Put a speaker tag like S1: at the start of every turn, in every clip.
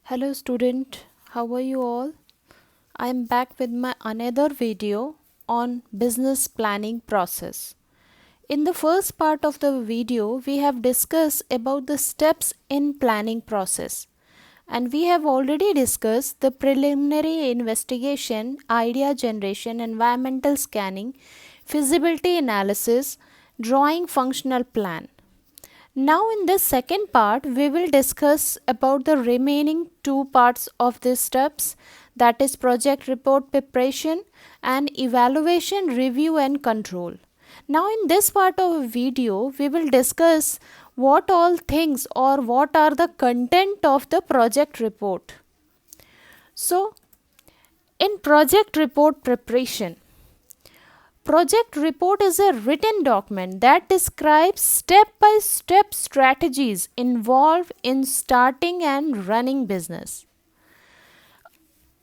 S1: Hello student, how are you all? I am back with my another video on business planning process. In the first part of the video, we have discussed about the steps in planning process. And we have already discussed the preliminary investigation, idea generation, environmental scanning, feasibility analysis, drawing functional plan. Now in this second part, we will discuss about the remaining two parts of these steps, that is project report preparation and evaluation, review and control. Now in this part of video, we will discuss what all things or what are the content of the project report. So in project report preparation, project report is a written document that describes step-by-step strategies involved in starting and running business.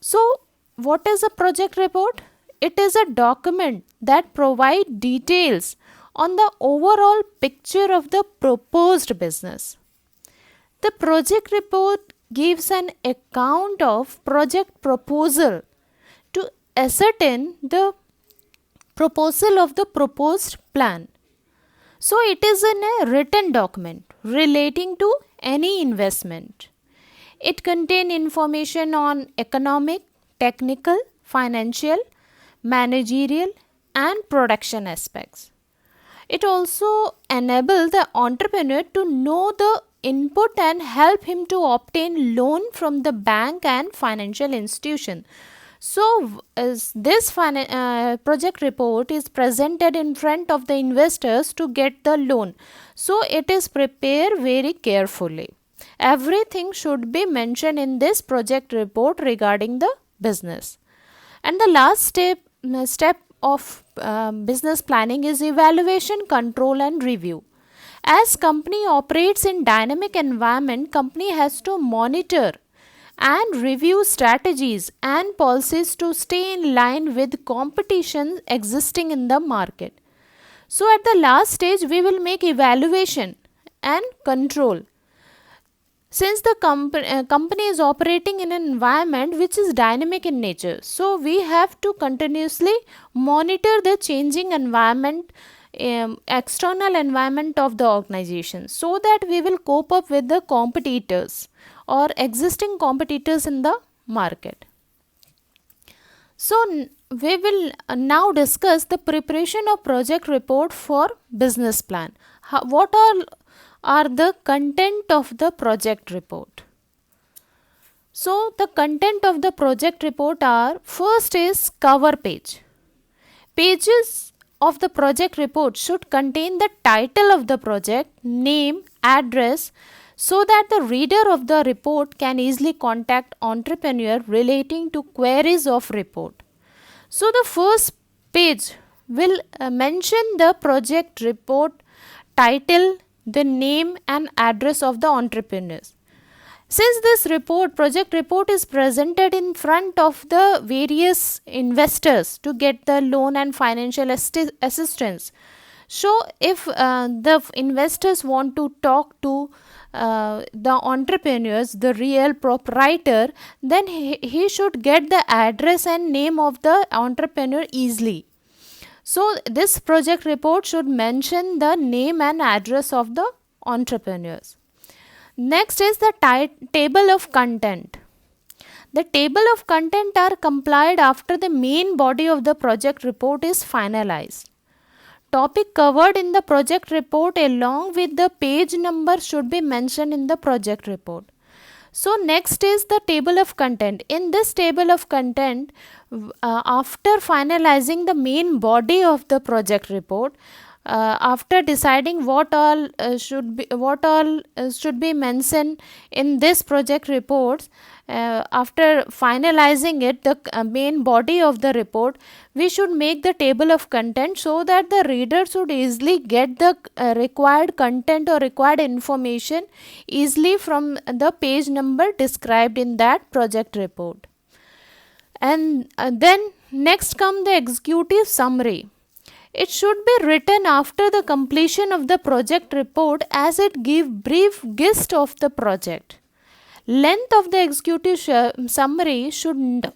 S1: So, what is a project report? It is a document that provides details on the overall picture of the proposed business. The project report gives an account of project proposal to ascertain the proposal of the proposed plan. So it is in a written document relating to any investment. It contains information on economic, technical, financial, managerial and production aspects. It also enables the entrepreneur to know the input and help him to obtain loan from the bank and financial institution. So, this project report is presented in front of the investors to get the loan. So, it is prepared very carefully. Everything should be mentioned in this project report regarding the business. And the last step of business planning is evaluation, control and review. As company operates in dynamic environment, company has to monitor and review strategies and policies to stay in line with competition existing in the market. So at the last stage, we will make evaluation and control. Since the company is operating in an environment which is dynamic in nature, so we have to continuously monitor the changing environment, external environment of the organization, so that we will cope up with the competitors or existing competitors in the market. So we will now discuss the preparation of project report for business plan. What are the content of the project report? So the content of the project report are: first is cover page. Pages of the project report should contain the title of the project, name, address, so that the reader of the report can easily contact entrepreneur relating to queries of report. So the first page will mention the project report title, the name and address of the entrepreneurs. Since this project report is presented in front of the various investors to get the loan and financial assistance, so if the investors want to talk to the entrepreneurs, the real proprietor, then he should get the address and name of the entrepreneur easily. So this project report should mention the name and address of the entrepreneurs. Next is the table of content. The table of content are complied after the main body of the project report is finalized. Topic covered in the project report along with the page number should be mentioned in the project report. So next is the table of content. In this table of content, after finalizing the main body of the project report, after deciding what all should be mentioned in this project report, after finalizing it, the main body of the report, we should make the table of content so that the reader should easily get the required content or required information easily from the page number described in that project report. And then next come the executive summary. It should be written after the completion of the project report, as it gives brief gist of the project. Length of the executive summary should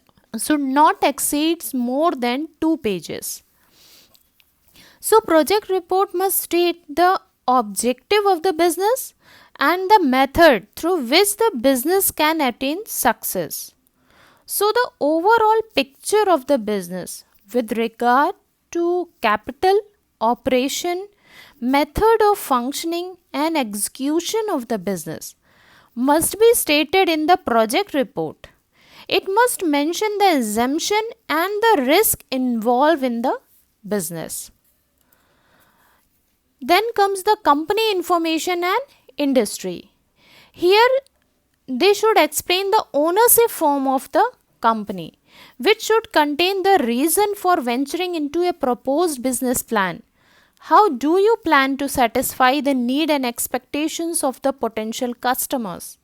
S1: not exceed more than 2 pages. So project report must state the objective of the business and the method through which the business can attain success. So the overall picture of the business with regard to capital, operation, method of functioning and execution of the business must be stated in the project report. It must mention the assumption and the risk involved in the business. Then comes the company information and industry. Here they should explain the ownership form of the company, which should contain the reason for venturing into a proposed business plan. How do you plan to satisfy the need and expectations of the potential customers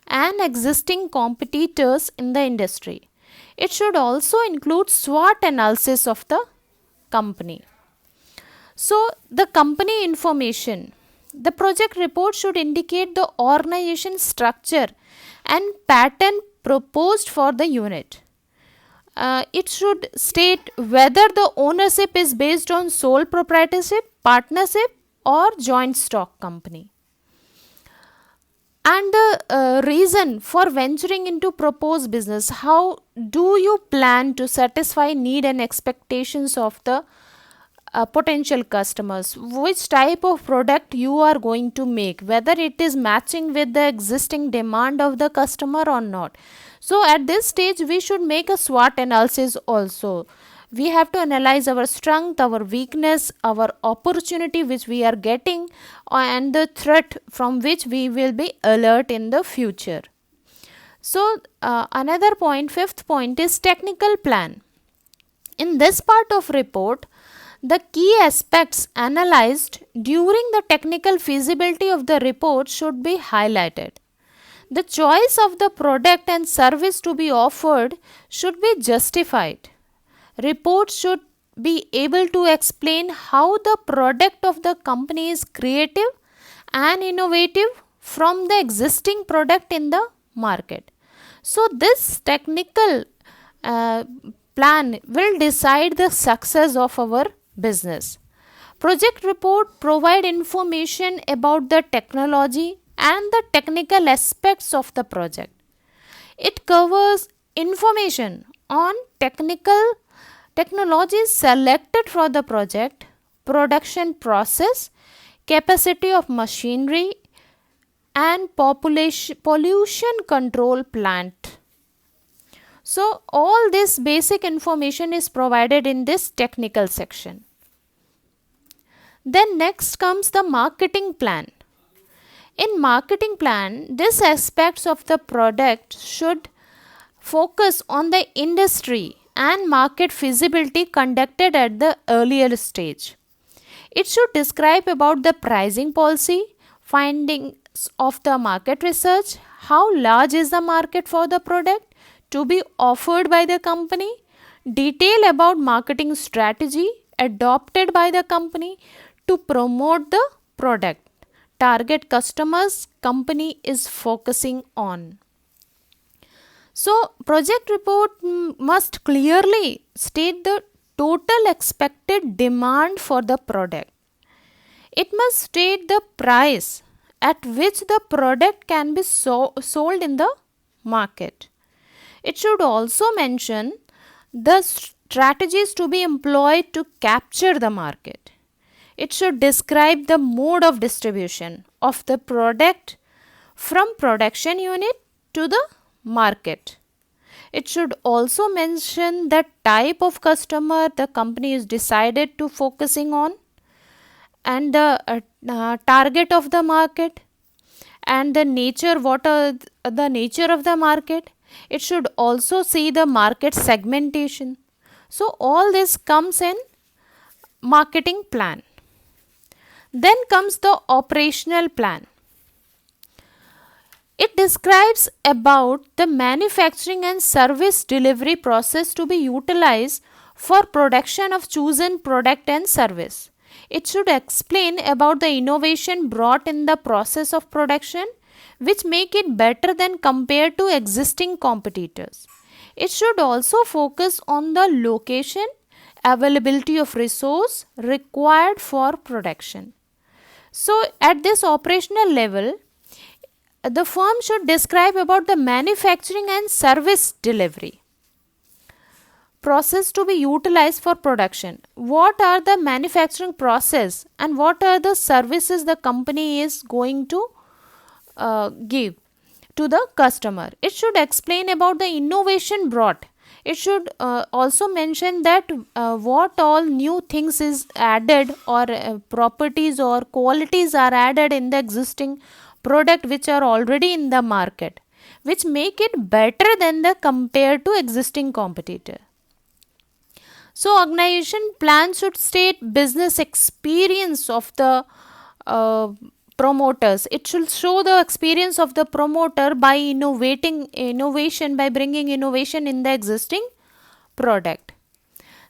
S1: and existing competitors in the industry? It should also include SWOT analysis of the company. So, the company information. The project report should indicate the organization structure and pattern proposed for the unit. It should state whether the ownership is based on sole proprietorship, partnership, or joint stock company. And the reason for venturing into proposed business. How do you plan to satisfy need and expectations of the potential customers? Which type of product you are going to make, whether it is matching with the existing demand of the customer or not. So at this stage we should make a SWOT analysis also. We have to analyze our strength, our weakness, our opportunity which we are getting, and the threat from which we will be alert in the future. So another point, fifth point, is technical plan. In this part of report, the key aspects analyzed during the technical feasibility of the report should be highlighted. The choice of the product and service to be offered should be justified. Report should be able to explain how the product of the company is creative and innovative from the existing product in the market. So this technical plan will decide the success of our business. Project report provide information about the technology and the technical aspects of the project. It covers information on technologies selected for the project, production process, capacity of machinery, and pollution control plant. So all this basic information is provided in this technical section. Then next comes the marketing plan. In marketing plan, these aspects of the product should focus on the industry and market feasibility conducted at the earlier stage. It should describe about the pricing policy, findings of the market research, how large is the market for the product to be offered by the company, detail about marketing strategy adopted by the company to promote the product, target customers company is focusing on. So project report must clearly state the total expected demand for the product. It must state the price at which the product can be sold in the market. It should also mention the strategies to be employed to capture the market. It should describe the mode of distribution of the product from production unit to the market. It should also mention the type of customer the company is decided to focusing on, and the target of the market, and the nature, what are the nature of the market. It should also see the market segmentation. So all this comes in marketing plan. Then comes the operational plan. It describes about the manufacturing and service delivery process to be utilized for production of chosen product and service. It should explain about the innovation brought in the process of production which make it better than compared to existing competitors. It should also focus on the location, availability of resource required for production. So at this operational level, the firm should describe about the manufacturing and service delivery process to be utilized for production. What are the manufacturing process and what are the services the company is going to give to the customer. It should explain about the innovation brought. It should also mention that what all new things is added or properties or qualities are added in the existing product which are already in the market, which make it better than the compared to existing competitor. So organization plan should state business experience of the promoters. It should show the experience of the promoter by by bringing innovation in the existing product.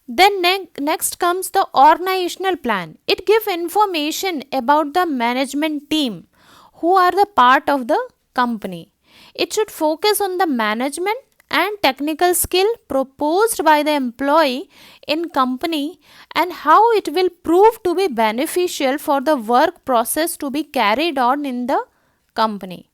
S1: Then next comes the organizational plan. It gives information about the management team who are the part of the company. It should focus on the management and technical skill proposed by the employee in company and how it will prove to be beneficial for the work process to be carried on in the company.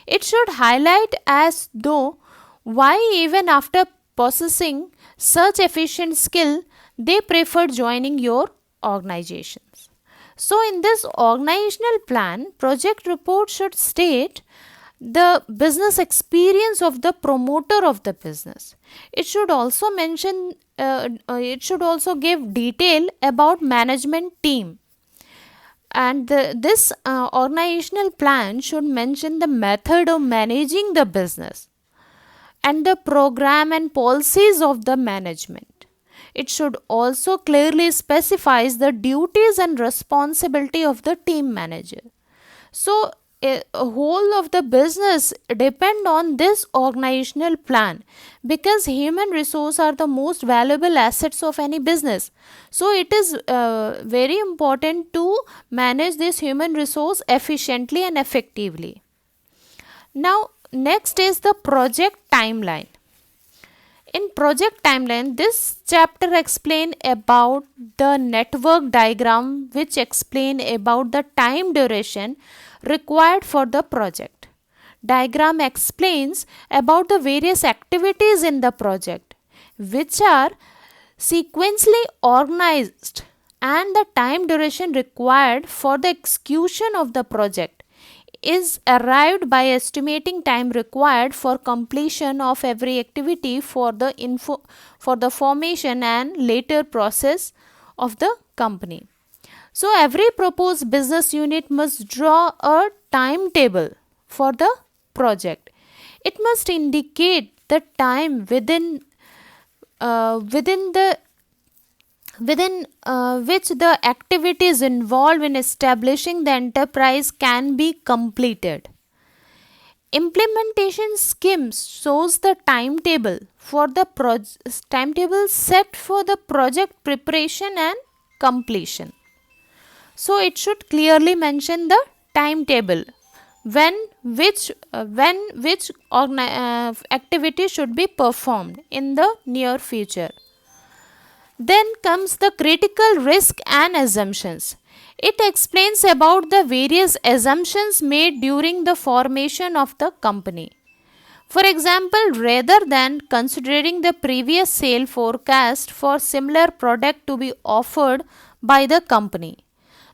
S1: It should highlight as though why even after possessing such efficient skill they prefer joining your organizations. So in this organizational plan, project report should state the business experience of the promoter of the business. It should also mention, it should also give detail about management team. And this organizational plan should mention the method of managing the business and the program and policies of the management. It should also clearly specify the duties and responsibility of the team manager. So a whole of the business depend on this organizational plan because human resource are the most valuable assets of any business. So it is very important to manage this human resource efficiently and effectively. Now next is the project timeline. In project timeline, this chapter explain about the network diagram which explain about the time duration required for the project. Diagram explains about the various activities in the project which are sequentially organized and the time duration required for the execution of the project is arrived by estimating time required for completion of every activity for the formation and later process of the company. So every proposed business unit must draw a timetable for the project. It must indicate the time within which the activities involved in establishing the enterprise can be completed. Implementation scheme shows the timetable timetable set for the project preparation and completion. So it should clearly mention the timetable when which activity should be performed in the near future. Then comes the critical risk and assumptions. It explains about the various assumptions made during the formation of the company. For example, rather than considering the previous sale forecast for similar product to be offered by the company,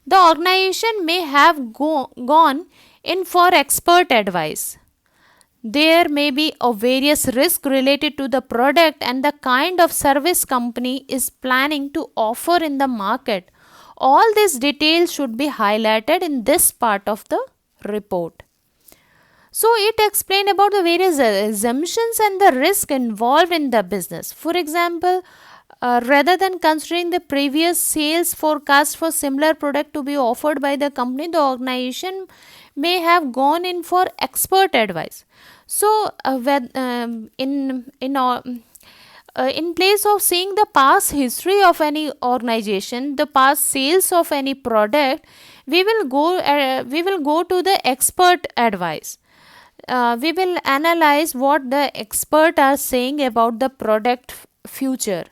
S1: the organization may have gone in for expert advice. There may be a various risk related to the product and the kind of service company is planning to offer in the market. All these details should be highlighted in this part of the report. So it explains about the various assumptions and the risk involved in the business. For example, rather than considering the previous sales forecast for similar product to be offered by the company, the organization may have gone in for expert advice. So in place of seeing the past history of any organization, the past sales of any product, we will go to the expert advice. We will analyze what the experts are saying about the product future.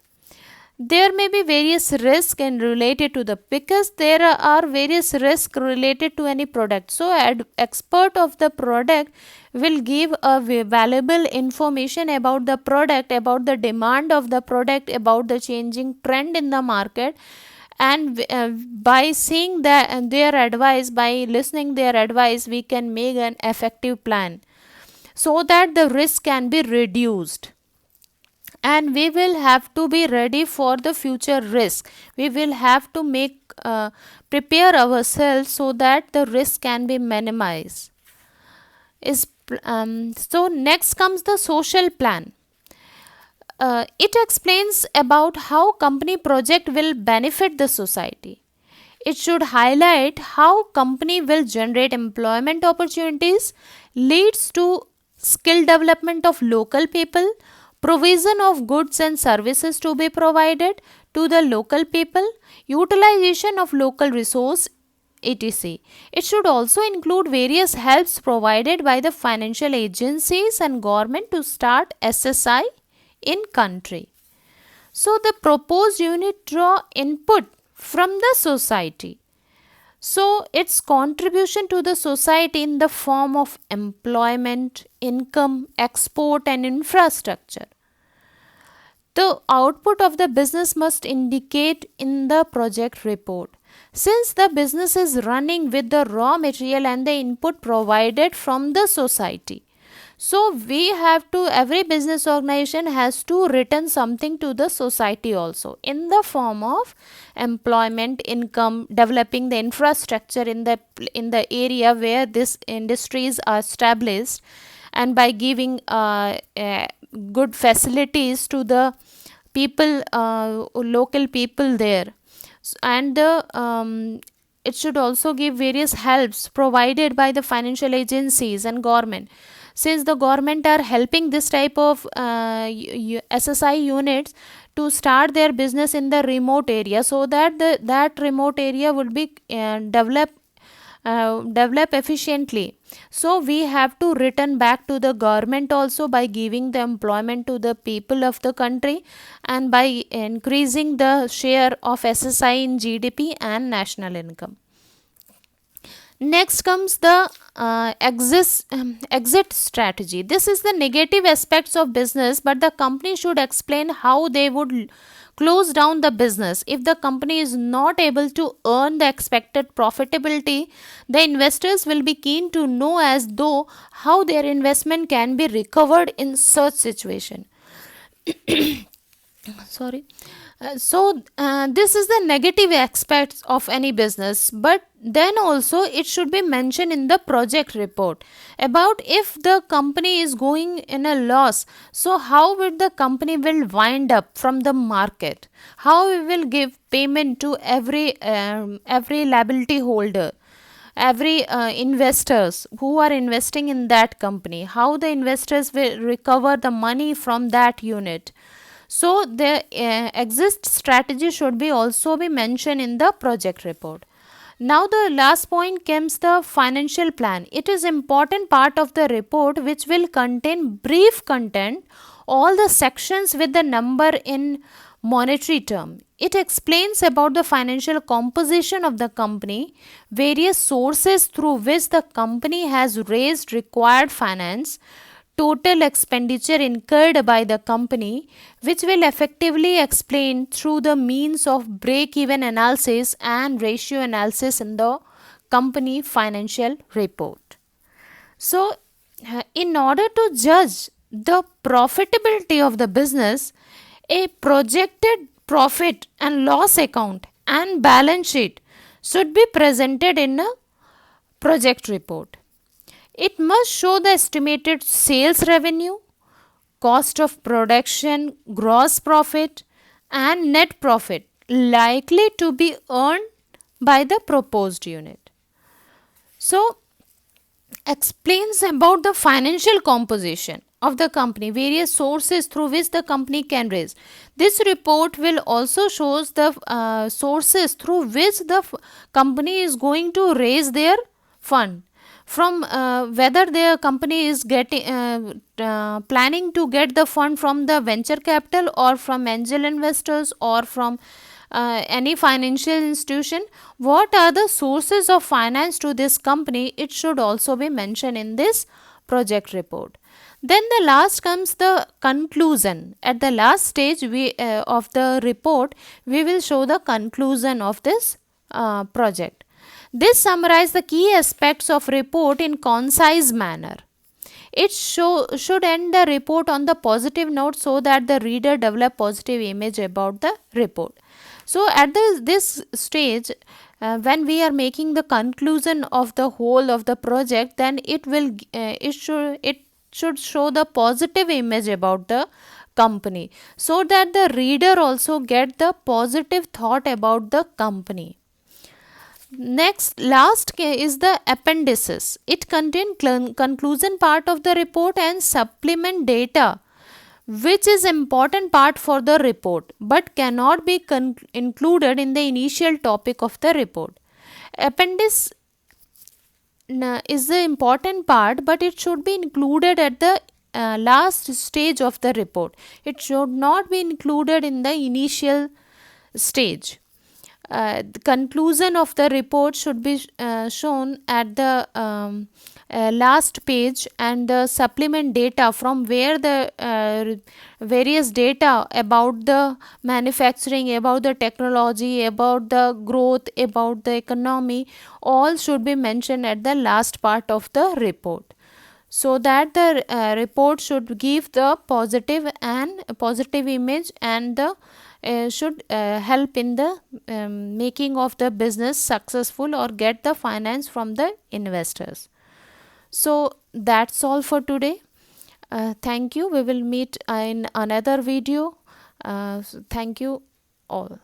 S1: There may be various risks and related to the, because there are various risks related to any product. So expert of the product will give a valuable information about the product, about the demand of the product, about the changing trend in the market, and by seeing that their advice, by listening their advice, we can make an effective plan so that the risk can be reduced. And we will have to be ready for the future risk. We will have to make prepare ourselves so that the risk can be minimized. So next comes the social plan. It explains about how company project will benefit the society. It should highlight how company will generate employment opportunities, leads to skill development of local people, provision of goods and services to be provided to the local people, utilization of local resource, etc. It should also include various helps provided by the financial agencies and government to start SSI in country. So the proposed unit draw input from the society. So its contribution to the society in the form of employment, income, export and infrastructure. The output of the business must indicate in the project report. Since the business is running with the raw material and the input provided from the society, so we have to, every business organization has to return something to the society also in the form of employment, income, developing the infrastructure in the area where this industries are established, and by giving good facilities to the people, local people there. And it should also give various helps provided by the financial agencies and government. Since the government are helping this type of SSI units to start their business in the remote area, so that that remote area would be develop efficiently. So we have to return back to the government also by giving the employment to the people of the country, and by increasing the share of SSI in GDP and national income. Next comes the exit strategy. This is the negative aspects of business, but the company should explain how they would close down the business. If the company is not able to earn the expected profitability, the investors will be keen to know as though how their investment can be recovered in such situation. Sorry. This is the negative aspects of any business, but then also it should be mentioned in the project report about if the company is going in a loss, so how would the company will wind up from the market, how we will give payment to every liability holder, every investors who are investing in that company, how the investors will recover the money from that unit. So the exit strategy should be also be mentioned in the project report. Now the last point comes the financial plan. It is important part of the report which will contain brief content, all the sections with the number in monetary term. It explains about the financial composition of the company, various sources through which the company has raised required finance, total expenditure incurred by the company, which will effectively explain through the means of break-even analysis and ratio analysis in the company financial report. So, in order to judge the profitability of the business, a projected profit and loss account and balance sheet should be presented in a project report. It must show the estimated sales revenue, cost of production, gross profit, and net profit likely to be earned by the proposed unit. So, explains about the financial composition of the company, various sources through which the company can raise. This report will also shows the sources through which the company is going to raise their fund. from whether their company is getting planning to get the fund from the venture capital or from angel investors or from any financial institution. What are the sources of finance to this company? It should also be mentioned in this project report. Then the last comes the conclusion. At the last stage of the report, we will show the conclusion of this project. This summarizes the key aspects of report in concise manner. It should end the report on the positive note so that the reader develop positive image about the report. So at this stage, when we are making the conclusion of the whole of the project, then it should show the positive image about the company so that the reader also get the positive thought about the company. Next, is the appendices. It contains conclusion part of the report and supplement data, which is important part for the report but cannot be included in the initial topic of the report. Appendix is the important part, but it should be included at the last stage of the report. It should not be included in the initial stage. The conclusion of the report should be shown at the last page, and the supplement data from where the various data about the manufacturing, about the technology, about the growth, about the economy, all should be mentioned at the last part of the report, so that the report should give the positive image, and the should help in the making of the business successful or get the finance from the investors. So that's all for today. Thank you. We will meet in another video. Thank you all.